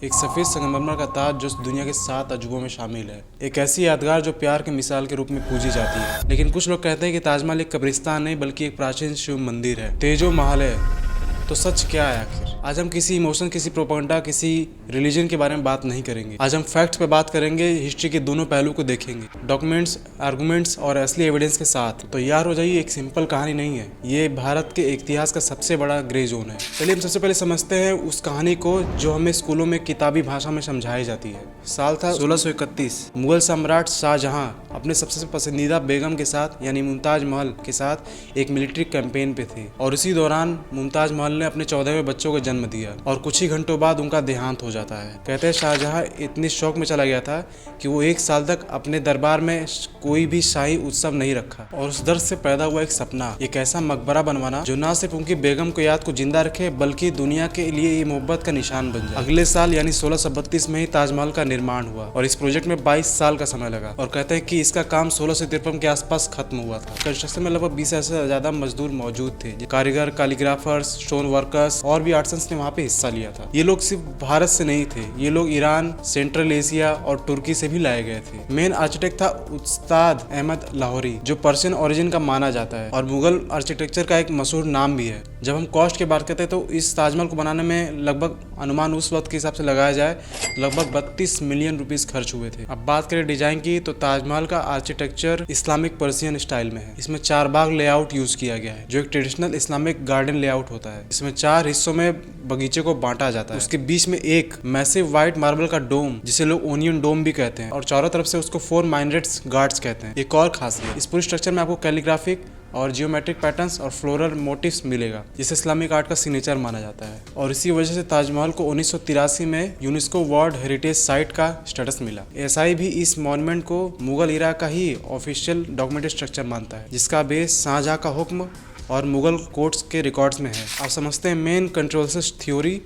एक सफ़ेद संगमरमर का ताज जो दुनिया के 7 अजूबों में शामिल है। एक ऐसी यादगार जो प्यार की मिसाल के रूप में पूजी जाती है। लेकिन कुछ लोग कहते हैं कि ताजमहल एक कब्रिस्तान नहीं बल्कि एक प्राचीन शिव मंदिर है। तेजो महल है तो सच क्या है आखिर? आज हम किसी इमोशन, किसी प्रोपेगेंडा, किसी रिलीजन के बारे में बात नहीं करेंगे। आज हम फैक्ट्स पे बात करेंगे, हिस्ट्री के दोनों पहलू को देखेंगे, डॉक्यूमेंट्स, आर्गुमेंट्स और असली एविडेंस के साथ। तो यार हो जाइए, एक सिंपल कहानी नहीं है, ये भारत के इतिहास का सबसे बड़ा ग्रे जोन है। चलिए हम सबसे पहले समझते हैं उस कहानी को जो हमें स्कूलों में किताबी भाषा में समझाई जाती है। साल था 1631। मुगल सम्राट शाहजहां अपने सबसे पसंदीदा बेगम के साथ यानी मुमताज महल के साथ एक मिलिट्री कैंपेन पे थे और इसी दौरान मुमताज महल ने अपने 14वें बच्चों को जन्म दिया और कुछ ही घंटों बाद उनका देहांत हो जाता है। कहते हैं शाहजहां इतनी शौक में चला गया था कि वो 1 साल तक अपने दरबार में कोई भी शाही उत्सव नहीं रखा और उस दर्द से पैदा हुआ एक सपना, एक ऐसा मकबरा बनवाना जो न सिर्फ उनकी बेगम को याद को जिंदा रखे बल्कि दुनिया के लिए ये मोहब्बत का निशान बन जाए। अगले साल यानी 1632 में ही ताजमहल का निर्माण हुआ और इस प्रोजेक्ट में 22 साल का समय लगा और कहते हैं कि इसका काम 1653 के आसपास खत्म हुआ था। कंस्ट्रक्शन में लगभग 20 से ज्यादा मजदूर मौजूद थे, कारीगर, कैलीग्राफर्स, स्टोन वर्कर्स और भी आर्टिसंस ने वहाँ पे हिस्सा लिया था। ये लोग सिर्फ भारत से नहीं थे, ये लोग ईरान, सेंट्रल एशिया और तुर्की से भी लाए गए थे। मेन आर्किटेक्ट था उस्ताद अहमद लाहौरी जो पर्शियन ओरिजिन का माना जाता है और मुगल आर्किटेक्चर का एक मशहूर नाम भी है। जब हम कॉस्ट की बात करते हैं तो इस ताजमहल को बनाने में लगभग अनुमान उस वक्त के हिसाब से लगाया जाए लगभग 32 मिलियन रुपीस खर्च हुए थे। अब बात करें डिजाइन की तो ताजमहल का आर्किटेक्चर इस्लामिक पर्शियन स्टाइल में है। इसमें 4 बाग लेआउट यूज किया गया है जो एक ट्रेडिशनल इस्लामिक गार्डन लेआउट होता है। इसमें 4 हिस्सों में बगीचे को बांटा जाता है। उसके बीच में एक मैसिव व्हाइट मार्बल का डोम जिसे लोग ओनियन डोम भी कहते हैं और चारों तरफ से उसको 4 माइनरेट्स गार्ड्स कहते हैं। एक और खासियत, इस पूरे स्ट्रक्चर में आपको कैलीग्राफिक और जियोमेट्रिक पैटर्न्स और फ्लोरल मोटिव्स मिलेगा जिसे इस्लामिक आर्ट का सिग्नेचर माना जाता है और इसी वजह से ताजमहल को 1983 में यूनेस्को वर्ल्ड हेरिटेज साइट का स्टेटस मिला। एएसआई भी इस मॉन्यूमेंट को मुगल इरा का ही ऑफिशियल डॉक्यूमेंटेड स्ट्रक्चर मानता है जिसका बेस शाहजहां का हुक्म और मुगल कोर्ट्स के रिकॉर्ड्स में है। आप समझते हैं मेन कंट्रोवर्शियल थ्योरी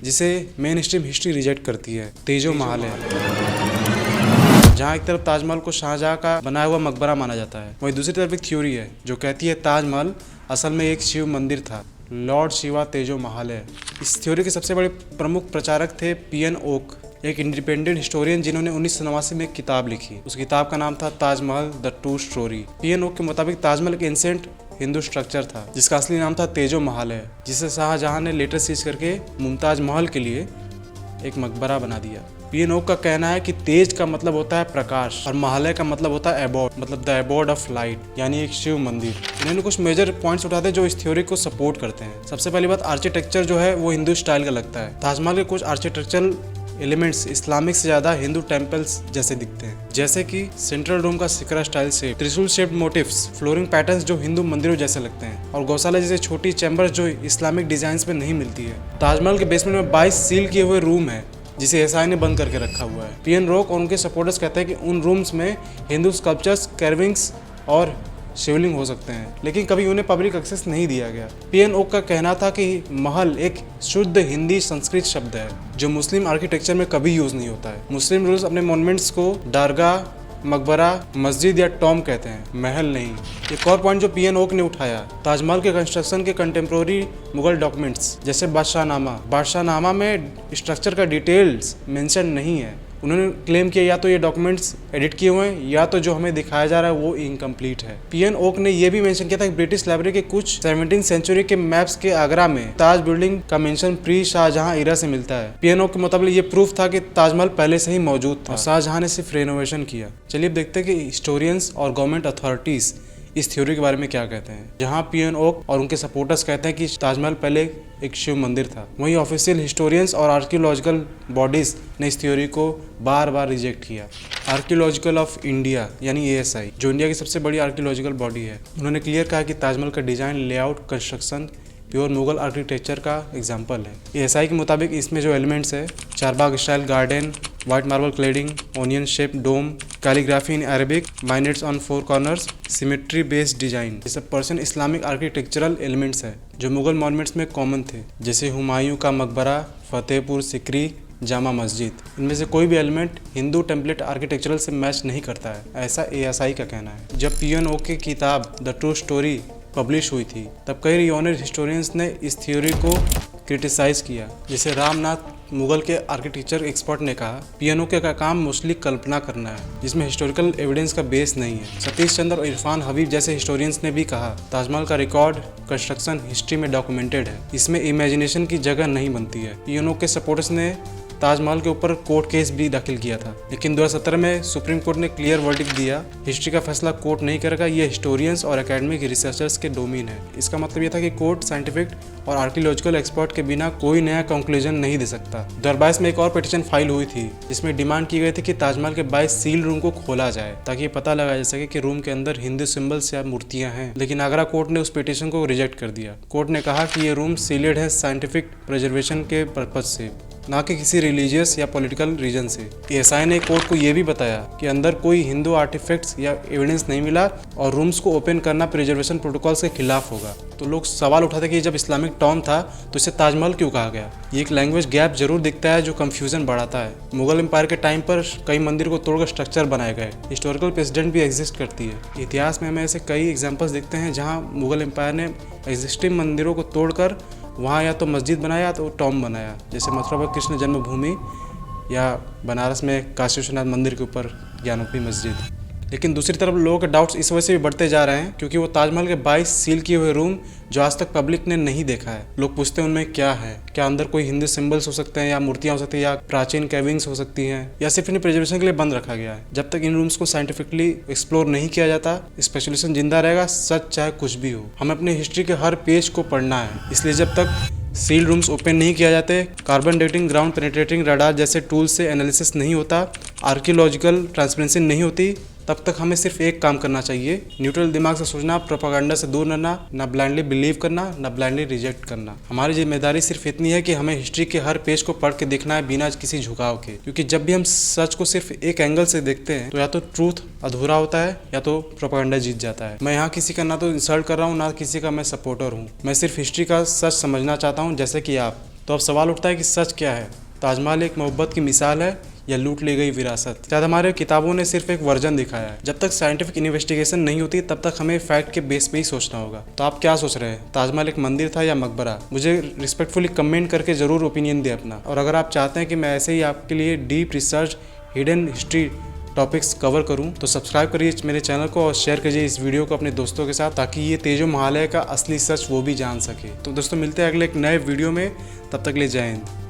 जिसे मेन स्ट्रीम हिस्ट्री रिजेक्ट करती है, तेजो महल है। जहाँ एक तरफ ताजमहल को शाहजहां का बनाया हुआ मकबरा माना जाता है, वहीं दूसरी तरफ एक थ्योरी है जो कहती है ताजमहल असल में एक शिव मंदिर था, लॉर्ड शिवा तेजो महल है। इस थ्योरी के सबसे बड़े प्रमुख प्रचारक थे पीएन ओक, एक इंडिपेंडेंट हिस्टोरियन जिन्होंने 1989 में एक किताब लिखी। उस किताब का नाम था Taj Mahal the true story. P N Oak के मुताबिक ताजमहल एक एंशिएंट हिंदू स्ट्रक्चर था जिसका असली नाम था तेजो महल है, जिसे शाहजहां ने लेटर सीज करके मुमताज महल के लिए एक मकबरा बना दिया। पीएन ओक का कहना है कि तेज का मतलब होता है प्रकाश और महल का मतलब होता है एबोर्ड, मतलब द एबोर्ड ऑफ लाइट यानी एक शिव मंदिर। इन्होंने कुछ मेजर पॉइंट्स उठाते हैं जो इस थ्योरी को सपोर्ट करते हैं। सबसे पहली बात, आर्किटेक्चर जो है वो हिंदू स्टाइल का लगता है। ताजमहल के कुछ आर्किटेक्चरल एलिमेंट्स इस्लामिक से ज्यादा हिंदू टेम्पल्स जैसे दिखते हैं, जैसे कि सेंट्रल डोम का सिकरा स्टाइल शेप, त्रिशूल शेप्ड मोटिव्स, फ्लोरिंग पैटर्न्स जो हिंदू मंदिरों जैसे लगते हैं और गौशाला जैसे छोटी चैम्बर्स जो इस्लामिक डिजाइन में नहीं मिलती है। ताजमहल के बेसमेंट में 22 सील किए हुए रूम है जिसे एएसआई ने बंद करके रखा हुआ है। पीएन रॉक और उनके सपोर्टर्स कहते हैं कि उन रूम्स में हिंदू स्कल्पचर्स, कैर्विंग्स और शिवलिंग हो सकते हैं, लेकिन कभी उन्हें पब्लिक एक्सेस नहीं दिया गया। पीएन ओक का कहना था कि महल एक शुद्ध हिंदी संस्कृत शब्द है जो मुस्लिम आर्किटेक्चर में कभी यूज नहीं होता है। मुस्लिम रूल्स अपने मॉन्यूमेंट्स को दरगाह, मकबरा, मस्जिद या टॉम कहते हैं, महल नहीं। एक और पॉइंट जो पीएन ओक ने उठाया, ताजमहल के कंस्ट्रक्शन के कंटेम्प्रोरी मुगल डॉक्यूमेंट्स जैसे बादशाहनामा में स्ट्रक्चर का डिटेल्स मेंशन नहीं है। उन्होंने क्लेम किया या तो ये डॉक्यूमेंट्स एडिट किए हुए हैं या तो जो हमें दिखाया जा रहा है वो इनकम्प्लीट है। पीएन ओक ने यह भी मेंशन किया था कि ब्रिटिश लाइब्रेरी के कुछ 17वीं सेंचुरी के मैप्स के आगरा में ताज बिल्डिंग का मेंशन प्री शाहजहां इरा से मिलता है। पीएन ओक के मुताबिक ये प्रूफ था कि ताजमहल पहले से ही मौजूद था और शाहजहां ने सिर्फ रेनोवेशन किया। चलिए अब देखते हैं कि हिस्टोरियंस और गवर्नमेंट अथॉरिटीज इस थ्योरी के बारे में क्या कहते हैं। जहां पीएन ओक और उनके सपोर्टर्स कहते हैं कि ताजमहल पहले एक शिव मंदिर था, वहीं ऑफिशियल हिस्टोरियंस और आर्कियोलॉजिकल बॉडीज ने इस थ्योरी को बार बार रिजेक्ट किया। आर्कियोलॉजिकल ऑफ इंडिया यानी एएसआई, जो इंडिया की सबसे बड़ी आर्कियोलॉजिकल बॉडी है, उन्होंने क्लियर कहा कि ताजमहल का design, layout, construction pure Mughal architecture का एग्जाम्पल है। एएसआई के मुताबिक इसमें जो एलिमेंट्स है, 4 bagh style garden, white marble cladding, onion shape dome, calligraphy in Arabic, minarets on 4 corners, symmetry based design, ये सब पर्शियन इस्लामिक आर्किटेक्चरल एलिमेंट्स है जो मुगल मॉन्यूमेंट्स में कॉमन थे, जैसे हुमायूं का मकबरा, फतेहपुर सिकरी, जामा मस्जिद। इनमें से कोई भी एलिमेंट हिंदू टेम्पलेट आर्किटेक्चरल से मैच नहीं करता है, ऐसा एएसआई का कहना है। जब पीएन ओक की किताब द ट्रू स्टोरी पब्लिश हुई थी तब कई रियोनर हिस्टोरियंस ने इस थ्योरी को क्रिटिसाइज किया, जैसे रामनाथ मुगल के आर्किटेक्चर एक्सपर्ट ने कहा, पीएनओ का काम मोस्टली कल्पना करना है जिसमें हिस्टोरिकल एविडेंस का बेस नहीं है। सतीश चंद्र और इरफान हबीब जैसे हिस्टोरियंस ने भी कहा, ताजमहल का रिकॉर्ड कंस्ट्रक्शन हिस्ट्री में डॉक्यूमेंटेड है, इसमें इमेजिनेशन की जगह नहीं बनती है। पीएनओ के सपोर्टर्स ने ताजमहल के ऊपर कोर्ट केस भी दाखिल किया था, लेकिन 2017 में सुप्रीम कोर्ट ने क्लियर वर्डिक्ट दिया, हिस्ट्री का फैसला कोर्ट नहीं करेगा, ये हिस्टोरियंस और एकेडमिक रिसर्चर्स के डोमेन है। इसका मतलब ये था कि कोर्ट साइंटिफिक और आर्कियोलॉजिकल एक्सपर्ट के बिना कोई नया कंक्लूजन नहीं दे सकता। 2022 में एक और पिटीशन फाइल हुई थी जिसमें डिमांड की गई थी कि ताजमहल के 22 सील रूम को खोला जाए ताकि पता लगाया जा सके कि रूम के अंदर हिंदू सिंबल्स या मूर्तियां हैं, लेकिन आगरा कोर्ट ने उस पिटीशन को रिजेक्ट कर दिया। कोर्ट ने कहा कि ये रूम सीलेड है साइंटिफिक प्रिजर्वेशन के पर्पज से, ना कि किसी रिलीजियस या पॉलिटिकल रीजन से। एएसआई ने कोर्ट को यह भी बताया कि अंदर कोई हिंदू आर्टिफैक्ट्स या एविडेंस नहीं मिला और रूम्स को ओपन करना प्रिजर्वेशन प्रोटोकॉल्स के खिलाफ होगा। तो लोग सवाल उठाते कि जब इस्लामिक टॉम था तो इसे ताजमहल क्यों कहा गया। ये एक लैंग्वेज गैप जरूर दिखता है जो कंफ्यूजन बढ़ाता है। मुगल एम्पायर के टाइम पर कई मंदिर को तोड़कर स्ट्रक्चर बनाए गए, हिस्टोरिकल प्रेसिडेंट भी एग्जिस्ट करती है। इतिहास में हमें ऐसे कई एग्जाम्पल्स दिखते हैं जहाँ मुगल एम्पायर ने एग्जिस्टिंग मंदिरों को तोड़कर वहाँ या तो मस्जिद बनाया या तो टॉम बनाया, जैसे मथुरा में कृष्ण जन्मभूमि या बनारस में काशी विश्वनाथ मंदिर के ऊपर ज्ञानोपी मस्जिद। लेकिन दूसरी तरफ लोगों के डाउट्स इस वजह से भी बढ़ते जा रहे हैं क्योंकि वो ताजमहल के 22 सील किए हुए रूम जो आज तक पब्लिक ने नहीं देखा है। लोग पूछते हैं उनमें क्या है, क्या अंदर कोई हिंदू सिंबल्स हो सकते हैं या मूर्तियां हो सकती हैं या प्राचीन कैविंग्स हो सकती हैं या सिर्फ इन्हें प्रिजर्वेशन के लिए बंद रखा गया है। जब तक इन रूम्स को साइंटिफिकली एक्सप्लोर नहीं किया जाता स्पेकुलेशन जिंदा रहेगा, सच चाहे कुछ भी हो। हमें अपनी हिस्ट्री के हर पेज को पढ़ना है, इसलिए जब तक सील रूम्स ओपन नहीं किया जाते, carbon dating, ground penetrating radar जैसे टूल से एनालिसिस नहीं होता, आर्कियोलॉजिकल ट्रांसपेरेंसी नहीं होती, तब तक हमें सिर्फ एक काम करना चाहिए, न्यूट्रल दिमाग से सोचना, प्रोपेगेंडा से दूर रहना, ना ब्लाइंडली बिलीव करना, ना ब्लाइंडली रिजेक्ट करना। हमारी जिम्मेदारी सिर्फ इतनी है कि हमें हिस्ट्री के हर पेज को पढ़ के देखना है बिना किसी झुकाव के, क्योंकि जब भी हम सच को सिर्फ एक एंगल से देखते हैं तो या तो ट्रूथ अधूरा होता है या तो प्रोपेगेंडा जीत जाता है। मैं यहाँ किसी का ना तो इंसल्ट कर रहा हूँ ना किसी का मैं सपोर्टर हूँ, मैं सिर्फ हिस्ट्री का सच समझना चाहता हूँ जैसे कि आप। तो अब सवाल उठता है कि सच क्या है, ताजमहल एक मोहब्बत की मिसाल है या लूट ली गई विरासत। शायद हमारे किताबों ने सिर्फ एक वर्जन दिखाया है। जब तक साइंटिफिक इन्वेस्टिगेशन नहीं होती तब तक हमें फैक्ट के बेस पे ही सोचना होगा। तो आप क्या सोच रहे हैं, ताजमहल एक मंदिर था या मकबरा? मुझे रिस्पेक्टफुली कमेंट करके जरूर ओपिनियन दे अपना। और अगर आप चाहते हैं कि मैं ऐसे ही आपके लिए deep research hidden history topics cover करूं तो सब्सक्राइब करिए मेरे चैनल को और शेयर कीजिए इस वीडियो को अपने दोस्तों के साथ ताकि ये तेजो महालय का असली सच वो भी जान सके। तो दोस्तों मिलते हैं अगले एक नए वीडियो में, तब तक ले जय हिंद।